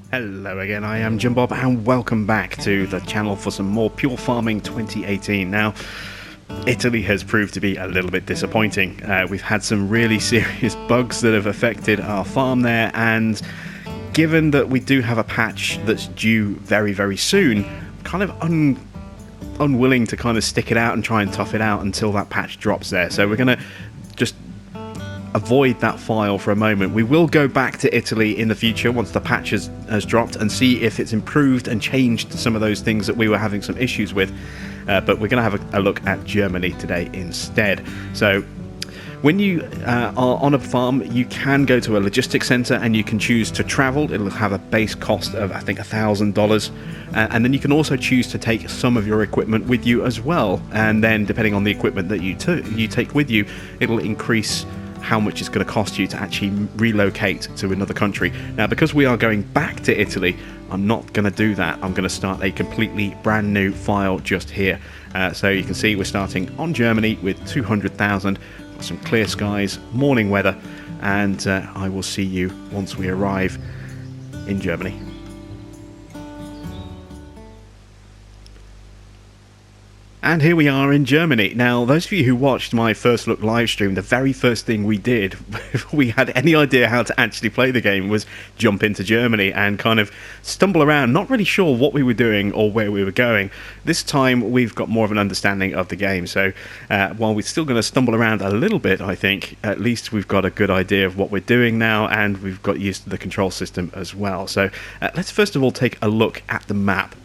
Hello again, I am Jim Bob and welcome back to the channel for some more Pure Farming 2018. Now, Italy has proved to be a little bit disappointing. We've had some really serious bugs that have affected our farm there, and given that we do have a patch that's due very, very soon, kind of unwilling to kind of stick it out and try and tough it out until that patch drops there. So we're going to just avoid that file for a moment. We will go back to Italy in the future once the patch has dropped and see if it's improved and changed some of those things that we were having some issues with. But we're going to have a look at Germany today instead. So when you are on a farm, you can go to a logistics center and you can choose to travel. It'll have a base cost of, I think, $1,000. And then you can also choose to take some of your equipment with you as well. And then depending on the equipment that you take with you, it'll increase how much it's going to cost you to actually relocate to another country. Now, because we are going back to Italy, I'm not going to do that. I'm going to start a completely brand new file just here. So you can see we're starting on Germany with 200,000, some clear skies, morning weather, and I will see you once we arrive in Germany. And here we are in Germany. Now, those of you who watched my first look live stream, the very first thing we did, if we had any idea how to actually play the game, was jump into Germany and kind of stumble around, not really sure what we were doing or where we were going. This time, we've got more of an understanding of the game. So, while we're still going to stumble around a little bit, I think, at least we've got a good idea of what we're doing now, and we've got used to the control system as well. So, let's first of all take a look at the map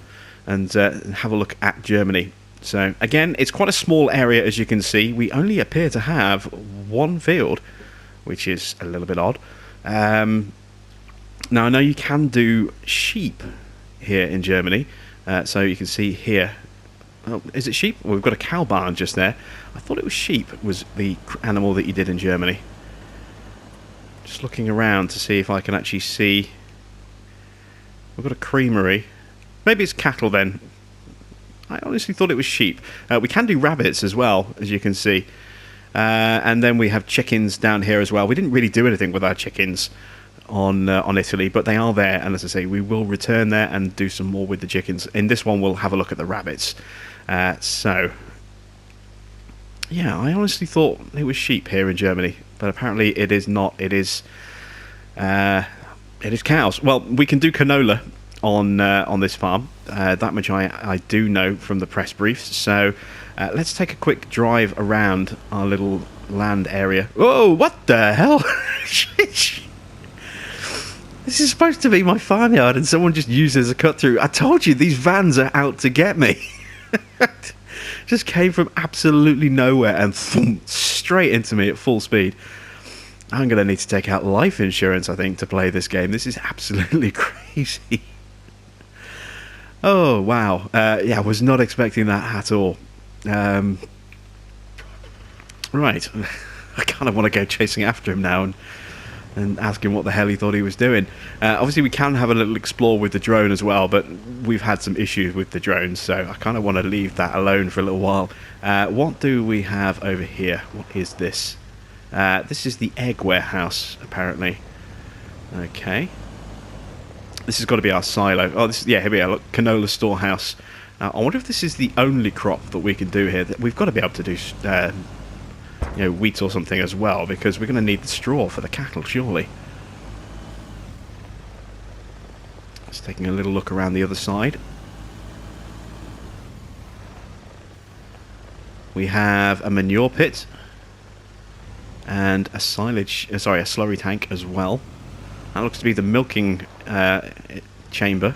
and have a look at Germany. So, again, it's quite a small area, as you can see. We only appear to have one field, which is a little bit odd. Now, I know you can do sheep here in Germany. So you can see here. Oh, is it sheep? Well, we've got a cow barn just there. I thought it was sheep was the animal that you did in Germany. Just looking around to see if I can actually see. We've got a creamery. Maybe it's cattle then. I honestly thought it was sheep. We can do rabbits as well, as you can see. And then we have chickens down here as well. We didn't really do anything with our chickens on Italy, but they are there. And as I say, we will return there and do some more with the chickens. In this one, we'll have a look at the rabbits. So, yeah, I honestly thought it was sheep here in Germany. But apparently it is not. It is cows. Well, we can do canola on this farm. That much I do know from the press briefs. So let's take a quick drive around our little land area. Whoa, what the hell? This is supposed to be my farmyard and someone just used it as a cut through. I told you, these vans are out to get me. Just came from absolutely nowhere and thump, straight into me at full speed. I'm going to need to take out life insurance, I think, to play this game. This is absolutely crazy. Oh, wow. Yeah, I was not expecting that at all. Right. I kind of want to go chasing after him now and ask him what the hell he thought he was doing. Obviously, we can have a little explore with the drone as well, but we've had some issues with the drones, so I kind of want to leave that alone for a little while. What do we have over here? What is this? This is the egg warehouse, apparently. Okay. This has got to be our silo. Oh, this, yeah, here we are. Look, Canola Storehouse. I wonder if this is the only crop that we can do here. We've got to be able to do, wheat or something as well, because we're going to need the straw for the cattle, surely. Just taking a little look around the other side. We have a manure pit and a silage, a slurry tank as well. That looks to be the milking chamber.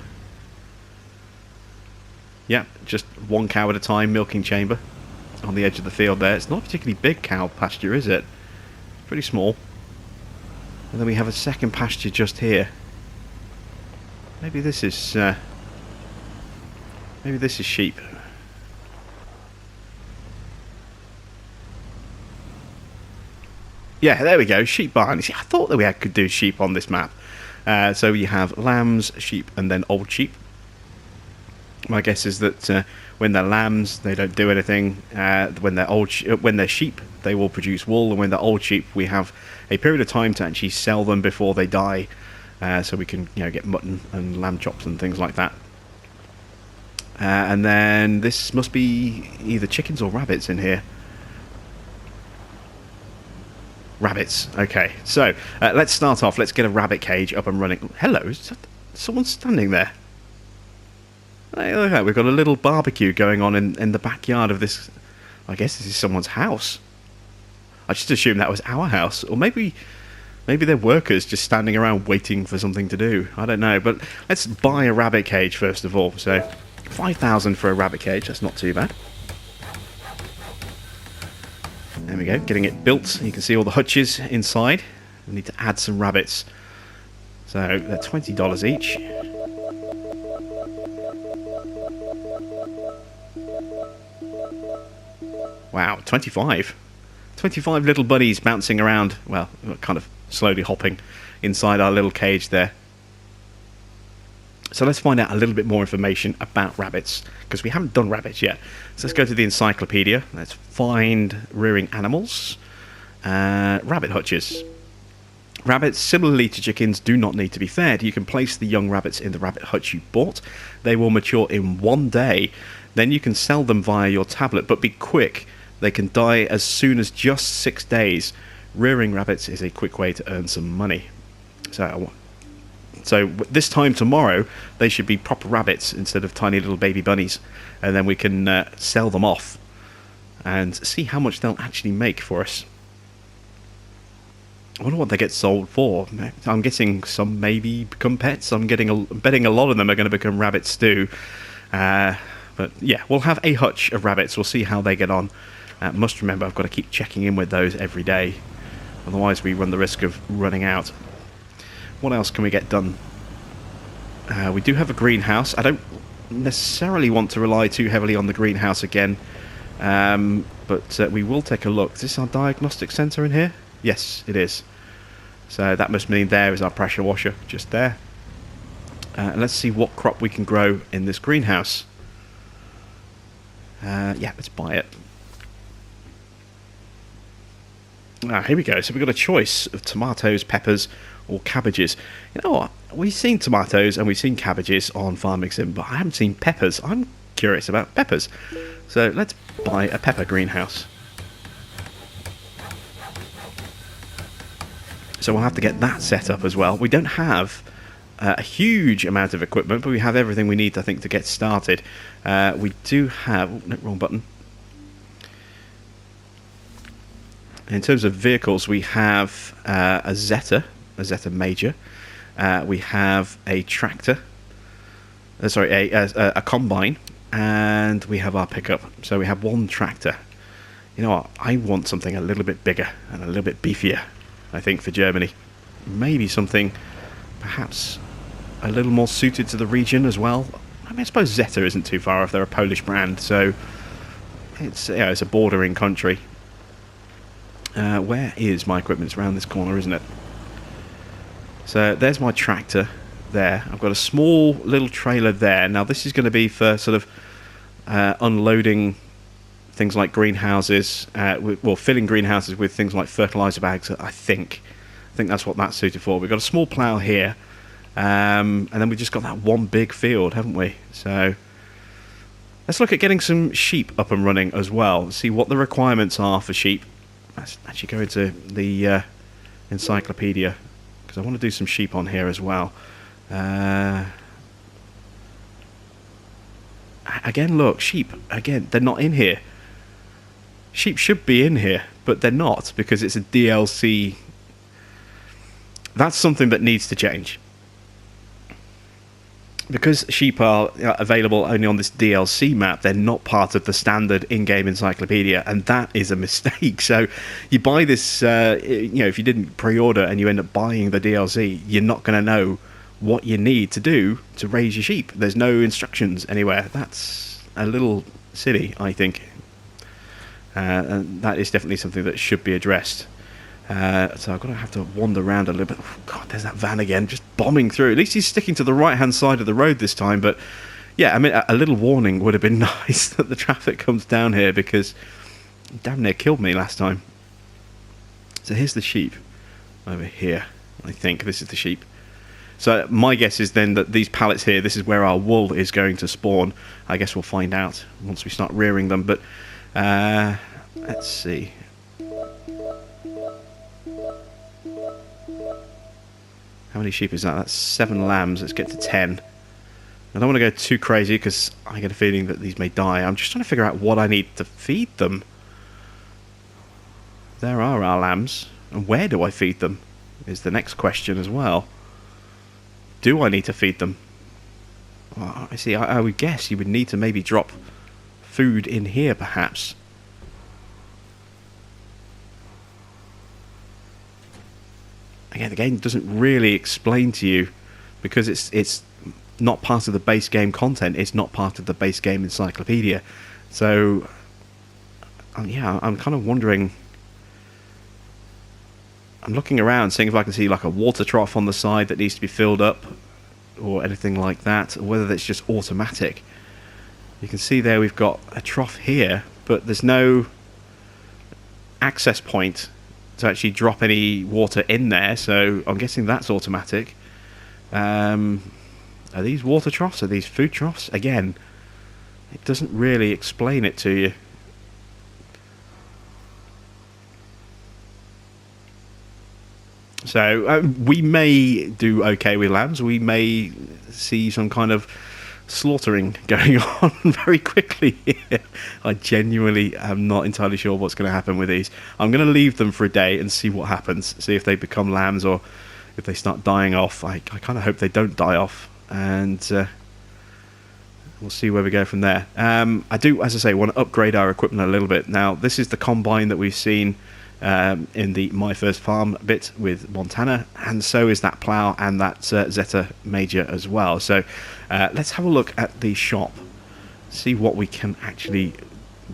Yeah, just one cow at a time, milking chamber on the edge of the field there. It's not a particularly big cow pasture, is it? Pretty small. And then we have a second pasture just here. Maybe this is sheep. Yeah, there we go, sheep barn. See, I thought that we could do sheep on this map. So you have lambs, sheep, and then old sheep. My guess is that when they're lambs, they don't do anything. When they're sheep, they will produce wool, and when they're old sheep, we have a period of time to actually sell them before they die. so we can get mutton and lamb chops and things like that. And then this must be either chickens or rabbits in here. Rabbits. Okay, so let's start off. Let's get a rabbit cage up and running. Hello, is someone standing there? Hey, look at that. We've got a little barbecue going on in the backyard of this. I guess this is someone's house. I just assumed that was our house, or maybe they're workers just standing around waiting for something to do. I don't know, but let's buy a rabbit cage first of all. So 5,000 for a rabbit cage. That's not too bad. There we go, getting it built. You can see all the hutches inside. We need to add some rabbits. So they're $20 each. Wow, 25. 25 little bunnies bouncing around, well, kind of slowly hopping inside our little cage there. So let's find out a little bit more information about rabbits, because we haven't done rabbits yet. So let's go to the encyclopedia. Let's find rearing animals. Rabbit hutches. Rabbits, similarly to chickens, do not need to be fed. You can place the young rabbits in the rabbit hutch you bought. They will mature in 1 day. Then you can sell them via your tablet, but be quick. They can die as soon as just 6 days. Rearing rabbits is a quick way to earn some money. So this time tomorrow, they should be proper rabbits instead of tiny little baby bunnies. And then we can sell them off and see how much they'll actually make for us. I wonder what they get sold for. I'm guessing some maybe become pets. I'm betting a lot of them are going to become rabbit stew. But yeah, we'll have a hutch of rabbits. We'll see how they get on. Must remember, I've got to keep checking in with those every day. Otherwise, we run the risk of running out. What else can we get done? We do have a greenhouse. I don't necessarily want to rely too heavily on the greenhouse again. But we will take a look. Is this our diagnostic centre in here? Yes, it is. So that must mean there is our pressure washer, just there. Let's see what crop we can grow in this greenhouse. Yeah, let's buy it. Here we go. So we've got a choice of tomatoes, peppers, or cabbages. You know what? We've seen tomatoes and we've seen cabbages on Farming Sim, but I haven't seen peppers. I'm curious about peppers. So let's buy a pepper greenhouse. So we'll have to get that set up as well. We don't have a huge amount of equipment, but we have everything we need, I think, to get started. We do have... Oh, no, wrong button. In terms of vehicles, we have a Zeta Major. We have a tractor. A combine. And we have our pickup. So we have one tractor. You know what? I want something a little bit bigger and a little bit beefier, I think, for Germany. Maybe something perhaps a little more suited to the region as well. I mean, I suppose Zeta isn't too far off. They're a Polish brand, so it's a bordering country. Where is my equipment? It's around this corner, isn't it? So there's my tractor there. I've got a small little trailer there. Now this is going to be for sort of unloading things like greenhouses, filling greenhouses with things like fertilizer bags. I think that's what that's suited for. We've got a small plough here, and then we've just got that one big field, haven't we? So let's look at getting some sheep up and running as well. See what the requirements are for sheep. Let's actually go into the encyclopedia, because I want to do some sheep on here as well. Again, look, sheep. Again, they're not in here. Sheep should be in here, but they're not, because it's a DLC. That's something that needs to change. Because sheep are available only on this DLC map, they're not part of the standard in-game encyclopedia, and that is a mistake. So you buy this, if you didn't pre-order and you end up buying the DLC, you're not going to know what you need to do to raise your sheep. There's no instructions anywhere. That's a little silly, I think. And that is definitely something that should be addressed. So I'm going to have to wander around a little bit. Oh, God, there's that van again, just bombing through. At least he's sticking to the right-hand side of the road this time. But, yeah, I mean, a little warning would have been nice that the traffic comes down here, because it damn near killed me last time. So here's the sheep over here. I think this is the sheep. So my guess is then that these pallets here, this is where our wool is going to spawn. I guess we'll find out once we start rearing them. But let's see. How many sheep is that? That's 7 lambs. Let's get to 10. I don't want to go too crazy because I get a feeling that these may die. I'm just trying to figure out what I need to feed them. There are our lambs. And where do I feed them is the next question as well. Do I need to feed them? Well, I see. I would guess you would need to maybe drop food in here, perhaps. Again, the game doesn't really explain to you because it's not part of the base game content. It's not part of the base game encyclopedia. So, yeah, I'm kind of wondering. I'm looking around, seeing if I can see like a water trough on the side that needs to be filled up, or anything like that, or whether that's just automatic. You can see there we've got a trough here, but there's no access point to actually drop any water in there, so I'm guessing that's automatic. Are these water troughs? Are these food troughs? Again, it doesn't really explain it to you. So we may do okay with lambs. We may see some kind of slaughtering going on very quickly here. I genuinely am not entirely sure what's going to happen with these. I'm going to leave them for a day and see what happens. See if they become lambs or if they start dying off. I kind of hope they don't die off. And we'll see where we go from there. I do, as I say, want to upgrade our equipment a little bit. Now, this is the combine that we've seen in the My First Farm bit with Montana, and so is that plough and that Zeta Major as well. So let's have a look at the shop, see what we can actually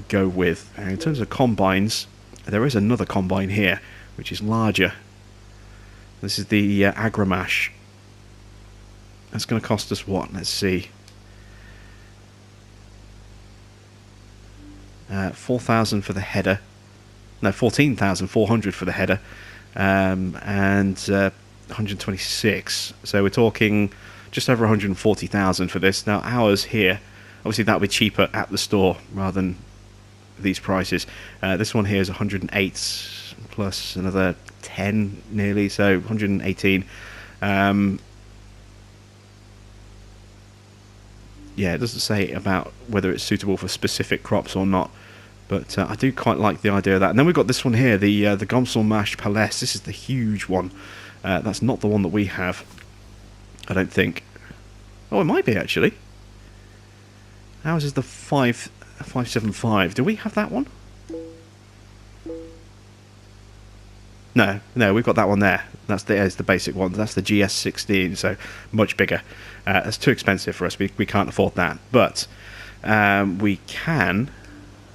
go with. In terms of combines, there is another combine here which is larger. This is the Agramash. That's going to cost us what? Let's see. 4,000 for the header. No, 14,400 for the header, and 126. So we're talking just over 140,000 for this. Now ours here, obviously that'll be cheaper at the store rather than these prices. This one here is 108 plus another 10 nearly, so 118. Yeah, it doesn't say about whether it's suitable for specific crops or not. But I do quite like the idea of that. And then we've got this one here, the Gomsel Mash Palais. This is the huge one. That's not the one that we have, I don't think. Oh, it might be, actually. Ours is the 575. Do we have that one? No, we've got that one there. That's the basic one. That's the GS16, so much bigger. That's too expensive for us. We can't afford that. But we can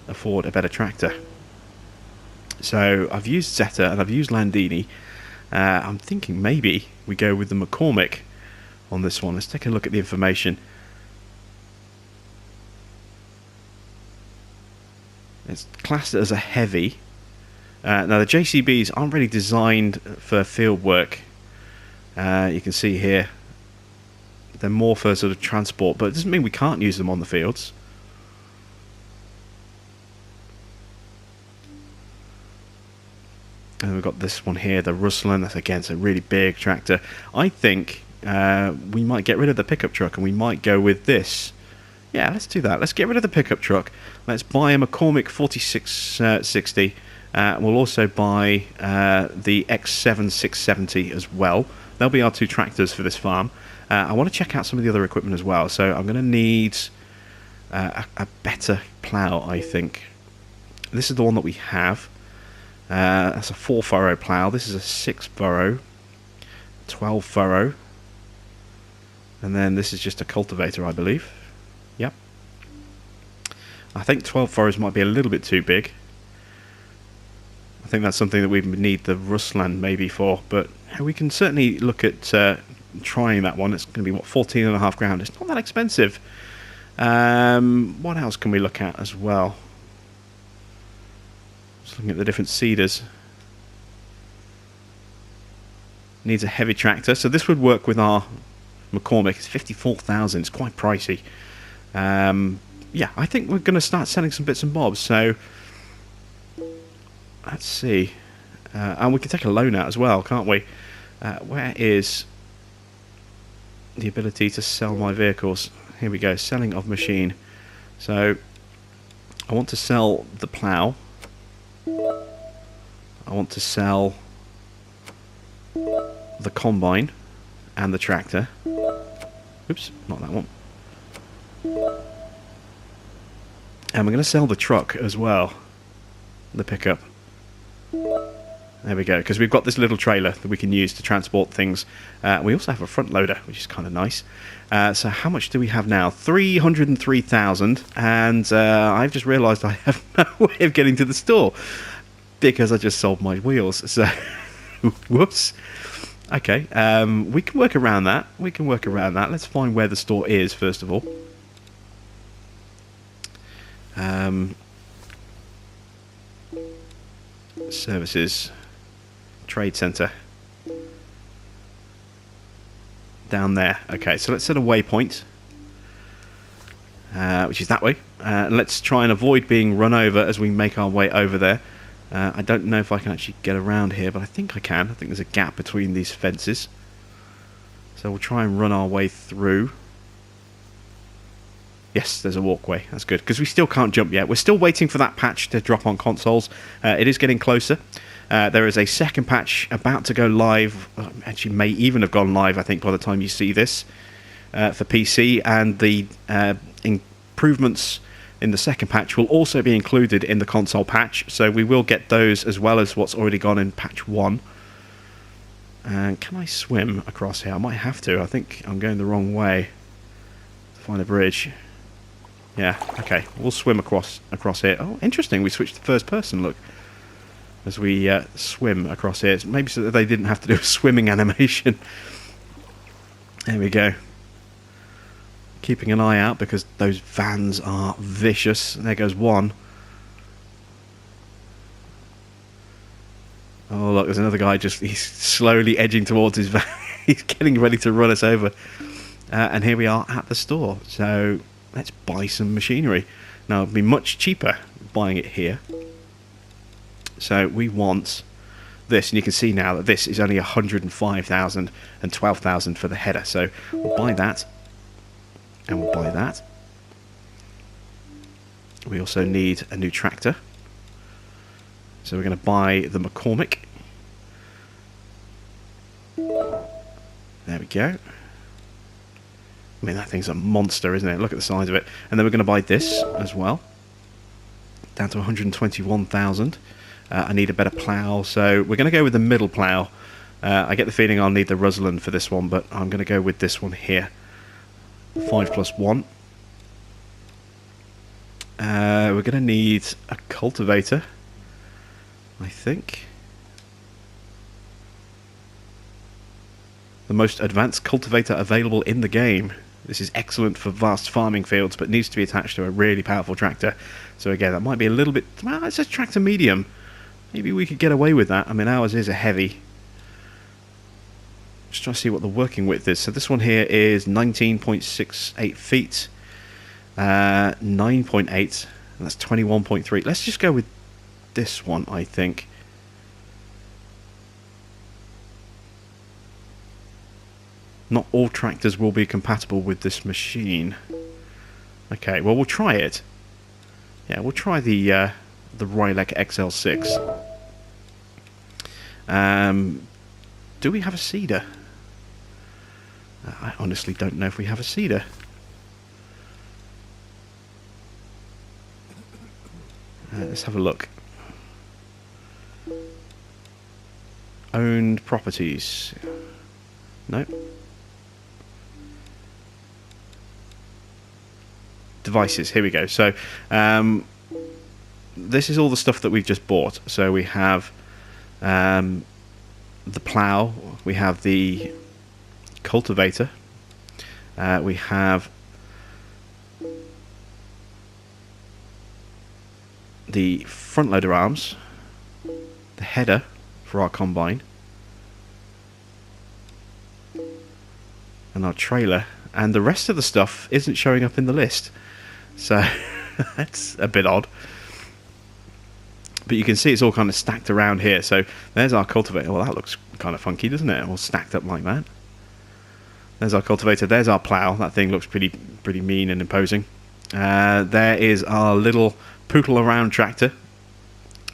afford a better tractor. So I've used Zeta and I've used Landini. I'm thinking maybe we go with the McCormick on this one. Let's take a look at the information. It's classed as a heavy. Now the JCBs aren't really designed for field work. You can see here they're more for sort of transport, but it doesn't mean we can't use them on the fields. And we've got this one here, the Ruslan. That's again, it's a really big tractor. I think we might get rid of the pickup truck and we might go with this. Yeah, let's do that. Let's get rid of the pickup truck. Let's buy a McCormick 4660. We'll also buy the X7 670 as well. They'll be our two tractors for this farm. I want to check out some of the other equipment as well. So I'm going to need a better plough, I think. This is the one that we have. That's a 4-furrow plough. This is a 6-furrow, 12-furrow, and then this is just a cultivator, I believe. Yep. I think 12 furrows might be a little bit too big. I think that's something that we need the Ruslan maybe for, but we can certainly look at trying that one. It's going to be, what, 14.5 grand. It's not that expensive. What else can we look at as well? Just looking at the different seeders. needs a heavy tractor. So this would work with our McCormick. It's 54,000. It's quite pricey. Yeah, I think we're going to start selling some bits and bobs. So let's see. And we can take a loan out as well, can't we? Where is the ability to sell my vehicles? Here we go, selling of machine. So I want to sell the plough. I want to sell the combine and the tractor. Oops, not that one. And we're going to sell the truck as well, the pickup. There we go, because we've got this little trailer that we can use to transport things. We also have a front loader, which is kind of nice. So how much do we have now? 303,000, and I've just realised I have no way of getting to the store because I just sold my wheels. So, whoops. Okay, we can work around that. We can work around that. Let's find where the store is first of all. Services, trade centre, down there. Okay, so let's set a waypoint, which is that way. Let's try and avoid being run over as we make our way over there. I don't know if I can actually get around here, but I think I can. I think there's a gap between these fences, so we'll try and run our way through. Yes, there's a walkway. That's good, because we still can't jump yet. We're still waiting for that patch to drop on consoles. It is getting closer. There is a second patch about to go live. Actually, may even have gone live, I think, by the time you see this, for PC. And the improvements in the second patch will also be included in the console patch. So we will get those as well as what's already gone in patch 1. And can I swim across here? I might have to. I think I'm going the wrong way to find a bridge. Yeah, okay, we'll swim across here. Oh, interesting, we switched to first person, look, as we swim across here. Maybe so that they didn't have to do a swimming animation. There we go. Keeping an eye out because those vans are vicious. There goes one. Oh, look, there's another guy he's slowly edging towards his van. He's getting ready to run us over. And here we are at the store, so let's buy some machinery. Now, it'd be much cheaper buying it here. So we want this, and you can see now that this is only 105,000 and 12,000 for the header. So we'll buy that, and we'll buy that. We also need a new tractor. So we're going to buy the McCormick. There we go. I mean, that thing's a monster, isn't it? Look at the size of it. And then we're going to buy this as well. Down to 121,000. I need a better plough, so we're going to go with the middle plough. I get the feeling I'll need the Ruslan for this one, but I'm going to go with this one here. 5+1. We're going to need a cultivator, I think. The most advanced cultivator available in the game. This is excellent for vast farming fields, but needs to be attached to a really powerful tractor. So again, that might be a little bit... Well, it's a tractor medium. Maybe we could get away with that. I mean, ours is a heavy. Just trying to see what the working width is. So this one here is 19.68 feet. 9.8. And that's 21.3. Let's just go with this one, I think. Not all tractors will be compatible with this machine. Okay, well, we'll try it. Yeah, we'll try the Rylec XL6. Do we have a seeder? I honestly don't know if we have a seeder. Let's have a look. Owned properties. No. Devices, here we go. So this is all the stuff that we've just bought. So we have the plough, we have the cultivator, we have the front loader arms, the header for our combine, and our trailer, and the rest of the stuff isn't showing up in the list. So that's a bit odd. But you can see it's all kind of stacked around here. So there's our cultivator. Well, that looks kind of funky, doesn't it? All stacked up like that. There's our cultivator. There's our plough. That thing looks pretty mean and imposing. There is our little pootle around tractor.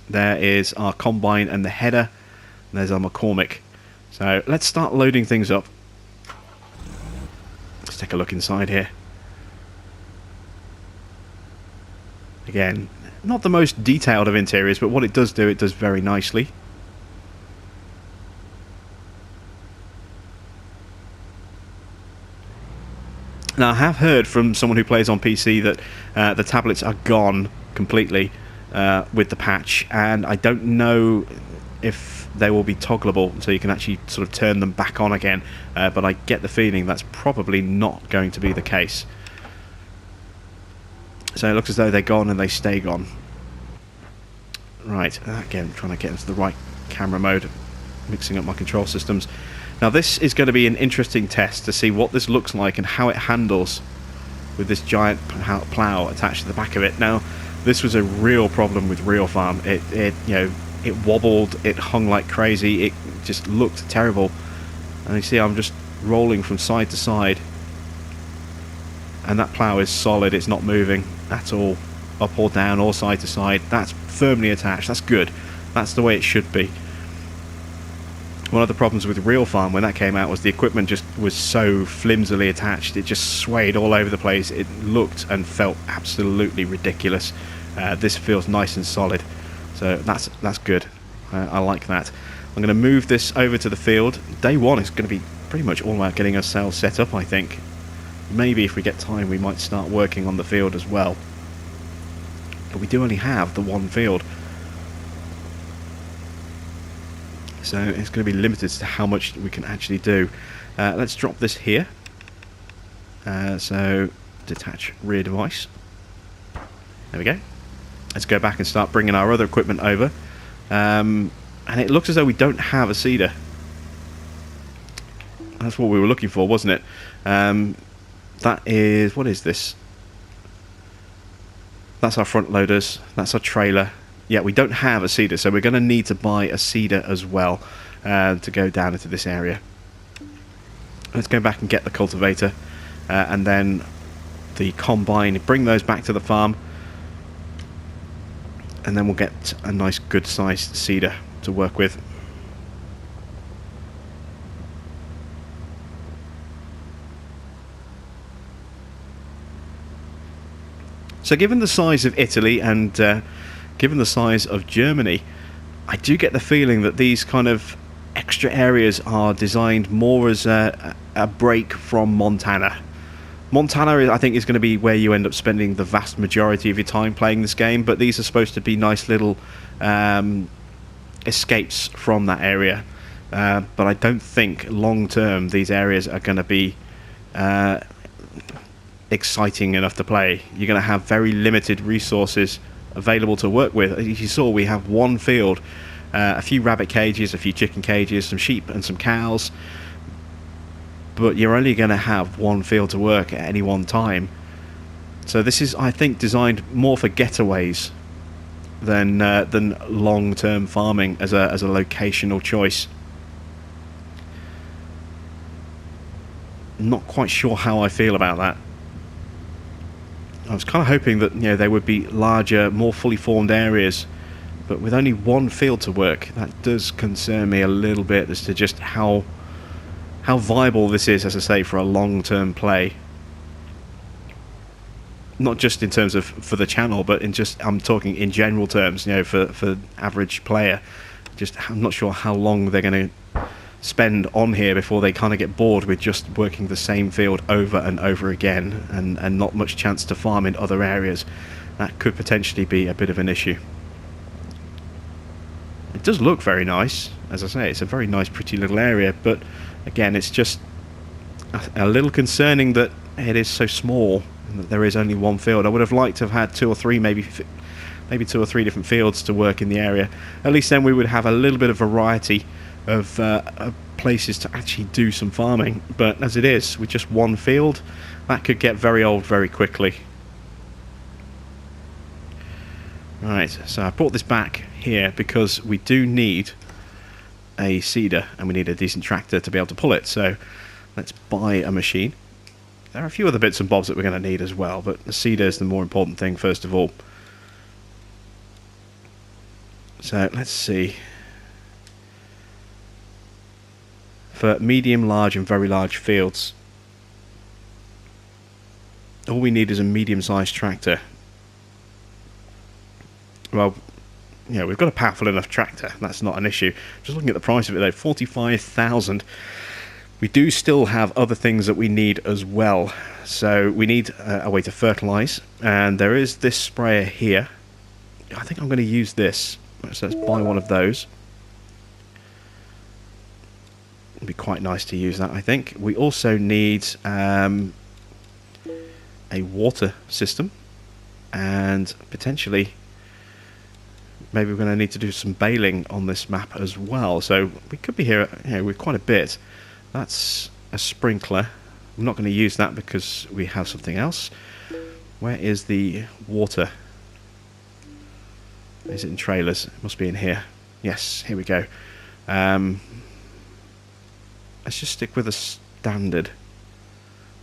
There is our combine and the header. And there's our McCormick. So let's start loading things up. Let's take a look inside here. Again, not the most detailed of interiors, but what it does do, it does very nicely. Now, I have heard from someone who plays on PC that the tablets are gone completely with the patch, and I don't know if they will be toggleable, so you can actually sort of turn them back on again, but I get the feeling that's probably not going to be the case. So it looks as though they're gone and they stay gone. Right, again, trying to get into the right camera mode, mixing up my control systems. Now this is going to be an interesting test to see what this looks like and how it handles with this giant plough attached to the back of it. Now, this was a real problem with Real Farm. It wobbled, it hung like crazy, it just looked terrible. And you see I'm just rolling from side to side. And that plough is solid, it's not moving at all, up or down or side to side. That's firmly attached, that's good. That's the way it should be. One of the problems with Real Farm when that came out was the equipment just was so flimsily attached, it just swayed all over the place. It looked and felt absolutely ridiculous. This feels nice and solid, so that's good. I like that. I'm going to move this over to the field. Day one is going to be pretty much all about getting ourselves set up, I think. Maybe if we get time we might start working on the field as well. But we do only have the one field. So it's going to be limited to how much we can actually do. Let's drop this here. So detach rear device. There we go. Let's go back and start bringing our other equipment over. And it looks as though we don't have a seeder. That's what we were looking for, wasn't it? That is... what is this? That's our front loaders. That's our trailer. Yeah, we don't have a seeder, so we're going to need to buy a seeder as well to go down into this area. Let's go back and get the cultivator and then the combine, bring those back to the farm, and then we'll get a nice good sized seeder to work with. So given the size of Italy and given the size of Germany, I do get the feeling that these kind of extra areas are designed more as a break from Montana. Montana, I think, is going to be where you end up spending the vast majority of your time playing this game, but these are supposed to be nice little escapes from that area. But I don't think long term these areas are going to be exciting enough to play. You're going to have very limited resources available to work with. As you saw, we have one field, a few rabbit cages, a few chicken cages, some sheep and some cows, but you're only going to have one field to work at any one time. So this is, I think, designed more for getaways than long-term farming as a locational choice. Not quite sure how I feel about that. I was kind of hoping that there would be larger, more fully formed areas, but with only one field to work, that does concern me a little bit as to just how viable this is, as I say, for a long-term play. Not just in terms of for the channel, but I'm talking in general terms, for average player. I'm not sure how long they're going to spend on here before they kind of get bored with just working the same field over and over again and not much chance to farm in other areas. That could potentially be a bit of an issue. It does look very nice, as I say, it's a very nice pretty little area, but again it's just a little concerning that it is so small and that there is only one field. I would have liked to have had two or three, maybe two or three different fields to work in the area. At least then we would have a little bit of variety of places to actually do some farming. But as it is, with just one field, that could get very old very quickly. Right, so I brought this back here because we do need a seeder and we need a decent tractor to be able to pull it. So let's buy a machine. There are a few other bits and bobs that we're going to need as well, but the seeder is the more important thing first of all. So let's see. For medium, large and very large fields, all we need is a medium-sized tractor. Well, yeah, we've got a powerful enough tractor. That's not an issue. Just looking at the price of it though, 45,000. We do still have other things that we need as well. So we need a way to fertilise, and there is this sprayer here. I think I'm going to use this. So let's buy one of those. It'd be quite nice to use that, I think. We also need a water system, and potentially maybe we're going to need to do some baling on this map as well. So we could be here, with quite a bit. That's a sprinkler. I'm not going to use that because we have something else. Where is the water? Is it in trailers? It must be in here. Yes, here we go. Let's just stick with a standard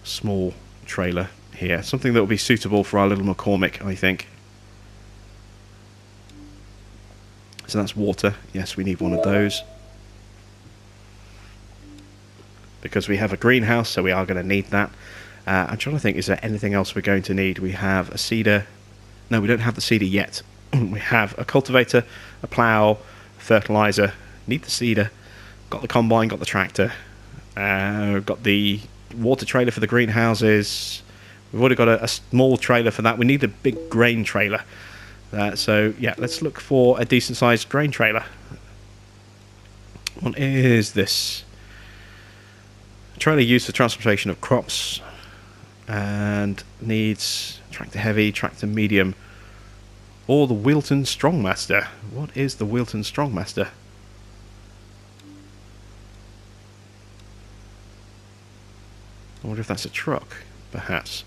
small trailer here. Something that will be suitable for our little McCormick, I think. So that's water. Yes, we need one of those. Because we have a greenhouse, so we are going to need that. I'm trying to think, is there anything else we're going to need? We have a seeder. No, we don't have the seeder yet. We have a cultivator, a plough, fertilizer. Need the seeder. Got the combine, got the tractor. Got the water trailer for the greenhouses. We've already got a small trailer for that. We need a big grain trailer. So, yeah, let's look for a decent-sized grain trailer. What is this? A trailer used for transportation of crops, and needs tractor heavy, tractor medium, or the Wilton Strongmaster. What is the Wilton Strongmaster? I wonder if that's a truck, perhaps.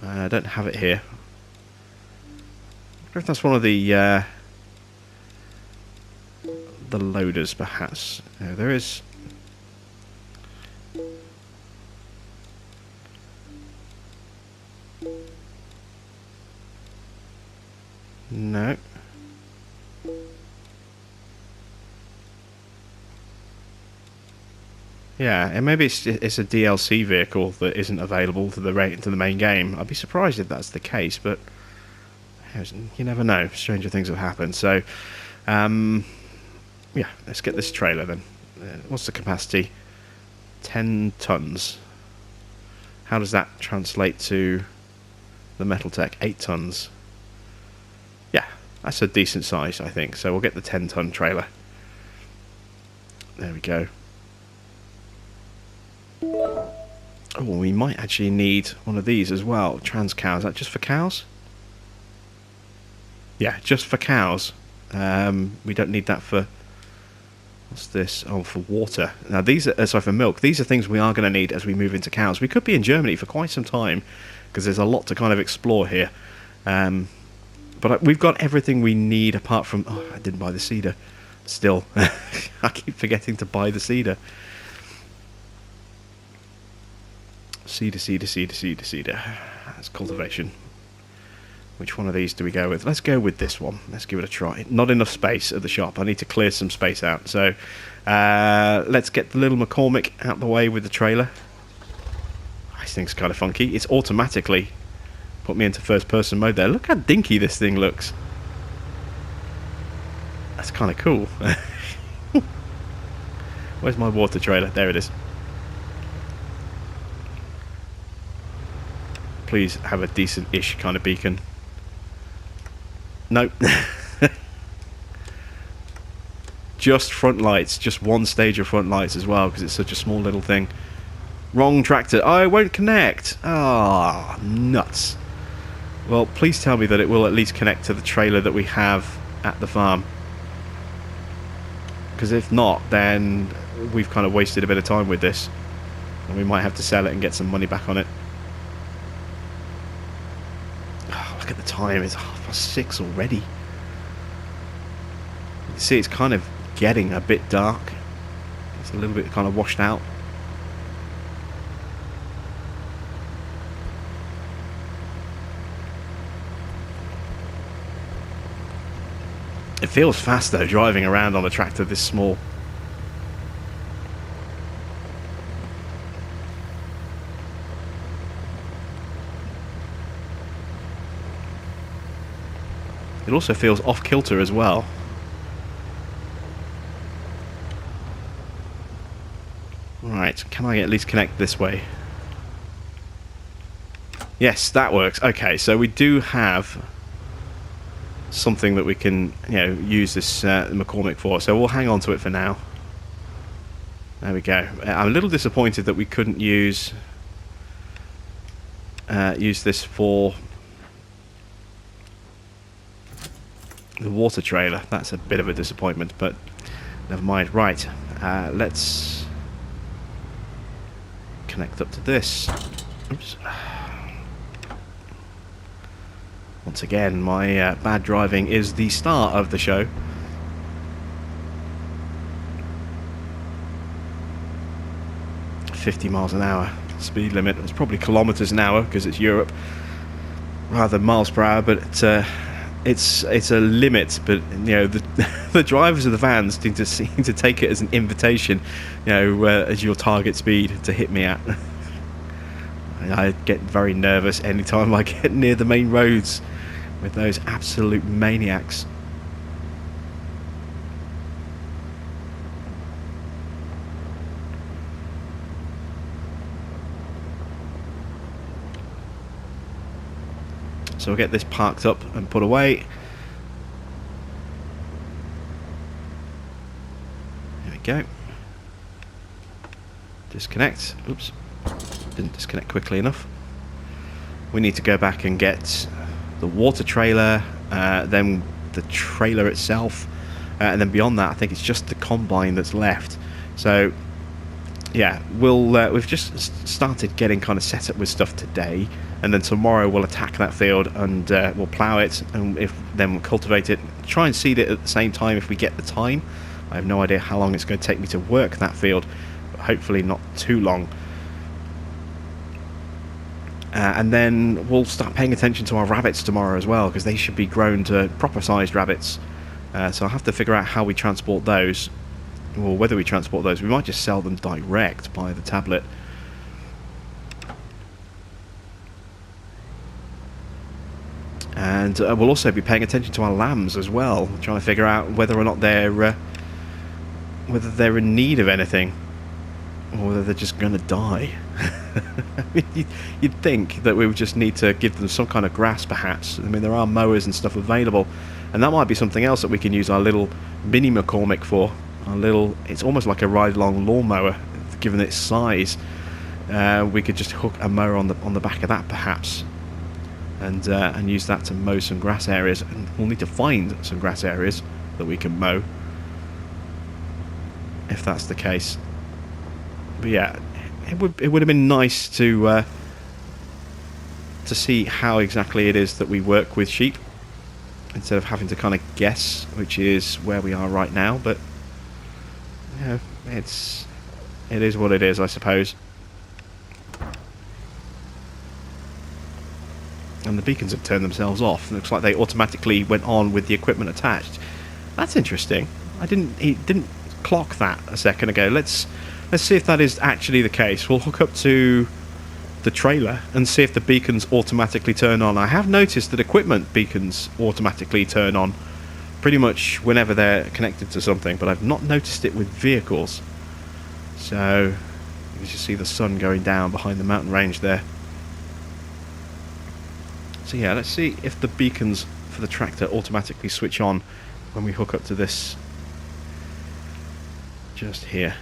I don't have it here. I wonder if that's one of the loaders, perhaps. There is. No. Yeah, and maybe it's a DLC vehicle that isn't available to the main game. I'd be surprised if that's the case, but you never know. Stranger things have happened. So, yeah, let's get this trailer then. What's the capacity? 10 tons. How does that translate to the Metal Tech? 8 tons. Yeah, that's a decent size, I think. So we'll get the 10-ton trailer. There we go. Oh, we might actually need one of these as well. Trans cows. Is that just for cows? Yeah, just for cows. We don't need that for... What's this? Oh, for water. Now, these are... sorry, for milk. These are things we are going to need as we move into cows. We could be in Germany for quite some time, because there's a lot to kind of explore here. But we've got everything we need apart from... Oh, I didn't buy the seeder. Still. I keep forgetting to buy the seeder. Seeder. That's cultivation. Which one of these do we go with? Let's go with this one. Let's give it a try. Not enough space at the shop. I need to clear some space out. So let's get the little McCormick out the way with the trailer. This thing's kind of funky. It's automatically put me into first person mode there. Look how dinky this thing looks. That's kind of cool. Where's my water trailer? There it is. Please have a decent-ish kind of beacon. Nope. Just front lights. Just one stage of front lights as well, because it's such a small little thing. Wrong tractor. Oh, it won't connect. Ah, nuts. Well, please tell me that it will at least connect to the trailer that we have at the farm. Because if not, then we've kind of wasted a bit of time with this, and we might have to sell it and get some money back on it. Oh, look at the time, it's 6:30 already. You can see it's kind of getting a bit dark. It's a little bit kind of washed out. It feels fast though, driving around on a tractor this small. It also feels off kilter as well. Right, can I at least connect this way? Yes, that works. Okay, so we do have something that we can, use this McCormick for, so we'll hang on to it for now. There we go. I'm a little disappointed that we couldn't use this for the water trailer. That's a bit of a disappointment, but never mind. Right, let's connect up to this. Oops. Once again, my bad driving is the star of the show. "50 miles an hour speed limit. It's probably kilometers an hour because it's Europe rather than miles per hour, but it's a limit. But the drivers of the vans seem to take it as an invitation, as your target speed to hit me at. I get very nervous anytime I get near the main roads with those absolute maniacs. So we'll get this parked up and put away. There we go. Disconnect. Oops. Didn't disconnect quickly enough. We need to go back and get the water trailer, then the trailer itself, and then beyond that I think it's just the combine that's left. So yeah, we've just started getting kind of set up with stuff today, and then tomorrow we'll attack that field and we'll plough it, and then we'll cultivate it, try and seed it at the same time if we get the time. I have no idea how long it's going to take me to work that field, but hopefully not too long. And then we'll start paying attention to our rabbits tomorrow as well, because they should be grown to proper sized rabbits. So I'll have to figure out how we transport those, or whether we transport those. We might just sell them direct by the tablet. And we'll also be paying attention to our lambs as well, trying to figure out whether or not they're in need of anything, or whether they're just going to die. You'd think that we would just need to give them some kind of grass, perhaps. I mean, there are mowers and stuff available, and that might be something else that we can use our little mini McCormick for. It's almost like a ride-along lawnmower, given its size. We could just hook a mower on the back of that, perhaps, and use that to mow some grass areas. And we'll need to find some grass areas that we can mow, if that's the case. But yeah, it would have been nice to see how exactly it is that we work with sheep, instead of having to kind of guess, which is where we are right now. But it is what it is, I suppose. And the beacons have turned themselves off. It looks like they automatically went on with the equipment attached. That's interesting. It didn't clock that a second ago. Let's see if that is actually the case. We'll hook up to the trailer and see if the beacons automatically turn on. I have noticed that equipment beacons automatically turn on pretty much whenever they're connected to something, but I've not noticed it with vehicles. So you can just see the sun going down behind the mountain range there. So yeah, let's see if the beacons for the tractor automatically switch on when we hook up to this just here.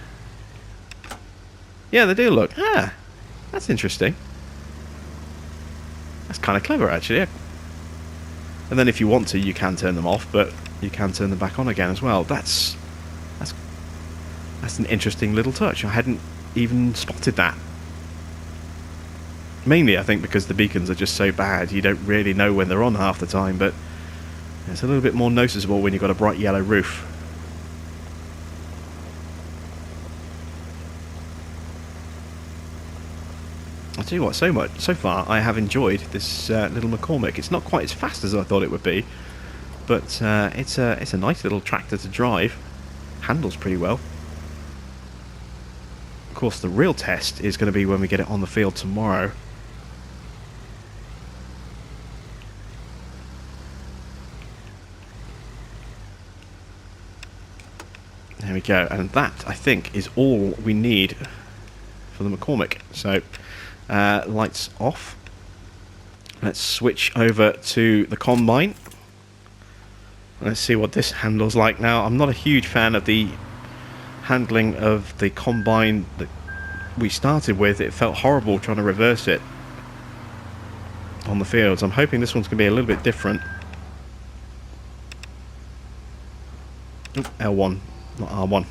Yeah, they do, look. Ah, that's interesting. That's kind of clever, actually. And then if you want to, you can turn them off, but you can turn them back on again as well. That's That's an interesting little touch. I hadn't even spotted that. Mainly, I think, because the beacons are just so bad, you don't really know when they're on half the time, but it's a little bit more noticeable when you've got a bright yellow roof. I'll tell you what, so far I have enjoyed this little McCormick. It's not quite as fast as I thought it would be, but it's a nice little tractor to drive. Handles pretty well. Of course, the real test is going to be when we get it on the field tomorrow. There we go, and that, I think, is all we need for the McCormick. So, lights off. Let's switch over to the Combine. Let's see what this handles like now. I'm not a huge fan of the handling of the Combine that we started with. It felt horrible trying to reverse it on the fields. I'm hoping this one's going to be a little bit different. Oop, L1. Not R1.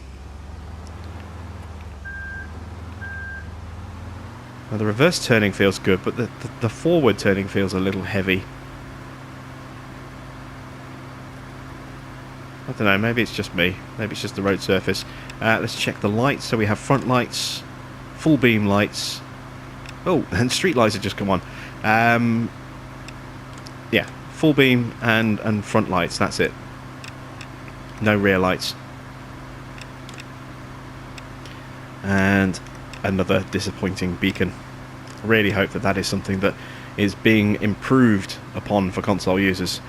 Now the reverse turning feels good, but the forward turning feels a little heavy. I don't know, maybe it's just me. Maybe it's just the road surface. Let's check the lights. So we have front lights, full beam lights. Oh, and street lights have just come on. Yeah, full beam and front lights, that's it. No rear lights. And another disappointing beacon. Really hope that that is something that is being improved upon for console users,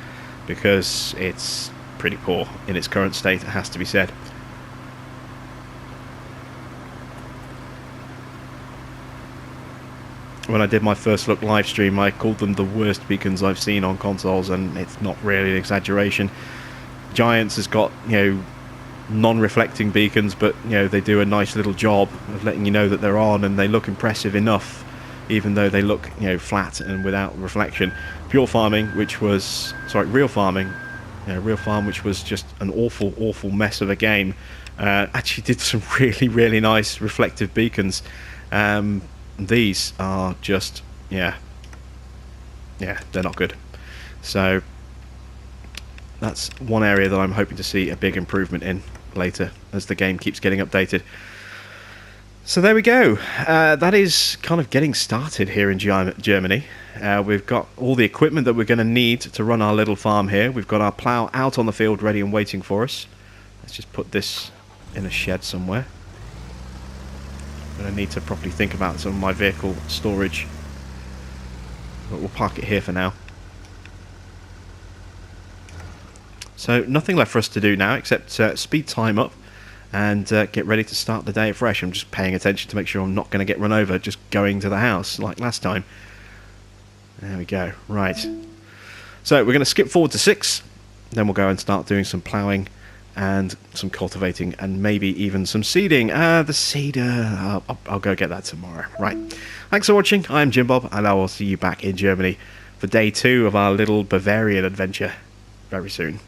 because it's pretty poor in its current state, it has to be said. When I did my first look live stream, I called them the worst beacons I've seen on consoles, and it's not really an exaggeration. Giants has got, you know, non-reflecting beacons, but you know, they do a nice little job of letting you know that they're on, and they look impressive enough, even though they look, you know, flat and without reflection. Real Farming, which was Real Farm, which was just an awful mess of a game, actually did some really nice reflective beacons. These are just yeah, they're not good. So that's one area that I'm hoping to see a big improvement in later as the game keeps getting updated. So there we go. That is kind of getting started here in Germany. We've got all the equipment that we're going to need to run our little farm here. We've got our plough out on the field ready and waiting for us. Let's just put this in a shed somewhere. I'm going to need to properly think about some of my vehicle storage, but we'll park it here for now. So nothing left for us to do now except speed time up and get ready to start the day fresh. I'm just paying attention to make sure I'm not going to get run over just going to the house like last time. There we go. Right. So we're going to skip forward to 6. Then we'll go and start doing some ploughing and some cultivating and maybe even some seeding. The seeder, I'll go get that tomorrow. Right. Thanks for watching. I'm Jim Bob, and I will see you back in Germany for day 2 of our little Bavarian adventure very soon.